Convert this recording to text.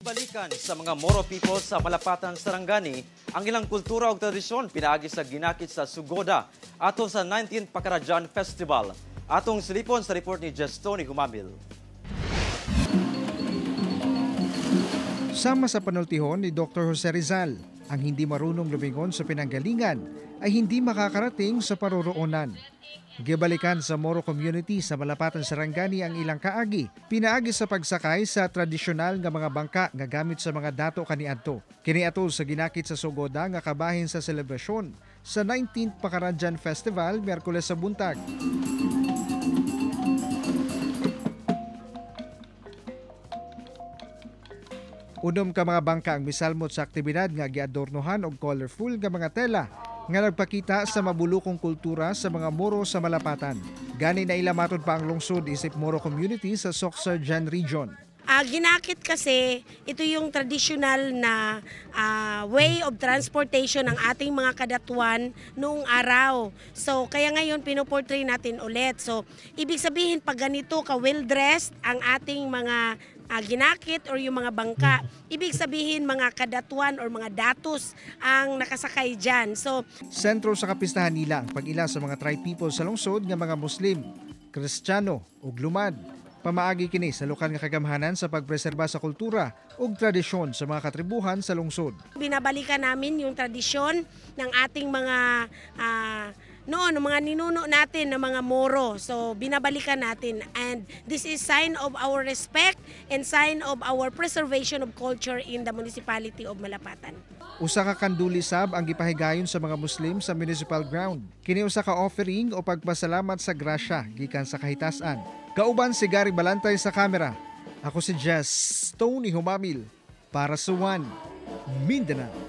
Balikan sa mga Moro people sa Malapatan, Sarangani ang ilang kultura o tradisyon pinaagi sa ginakit sa Sugoda ato sa 19th Pakarajan Festival. Atong silipon sa report ni Tony Humamil. Sama sa panultihon ni Dr. Jose Rizal, ang hindi marunong lumingon sa pinanggalingan ay hindi makakarating sa paroroonan. Gibalikan sa Moro community sa Malapatan, Sarangani ang ilang kaagi, pinaagi sa pagsakay sa tradisyonal nga mga bangka nga gamit sa mga dato kaniadto. Kiniadto sa ginakit sa Sugoda nga kabahin sa selebrasyon sa 19th Pakarajan Festival Miyerkules sa buntag. Unom ka mga bangka ang misalmot sa aktibidad nga giadornohan og colorful nga mga tela nga nagpakita sa mabulukong kultura sa mga Moro sa Malapatan. Gani na ilamatod pa ang lungsod isip Moro community sa Sorsogon Region. Ginakit kasi ito yung traditional na way of transportation ng ating mga kadatuan noong araw. So kaya ngayon pinoportray natin ulit. So ibig sabihin pag ganito ka well-dressed ang ating mga ginakit or yung mga bangka, ibig sabihin mga kadatuan or mga datos ang nakasakay dyan. So, sentro sa kapistahan nila ang pag-ila sa mga tribe people sa lungsod nga mga Muslim, Kristiyano ug lumad. Pamaagi kini sa lokal nga kagamhanan sa pagpreserba sa kultura ug tradisyon sa mga katribuhan sa lungsod. Binabalikan namin yung tradisyon ng ating mga noon, mga ninuno natin ng mga Moro. So, binabalikan natin. And this is sign of our respect and sign of our preservation of culture in the municipality of Malapatan. Usa ka kanduli sab ang gipahigayon sa mga Muslim sa municipal ground. Kini usa ka offering o pagpasalamat sa grasya gikan sa kahitasan. Kauban si Gary Balantay sa kamera. Ako si Tony Humamil para sa One Mindanao.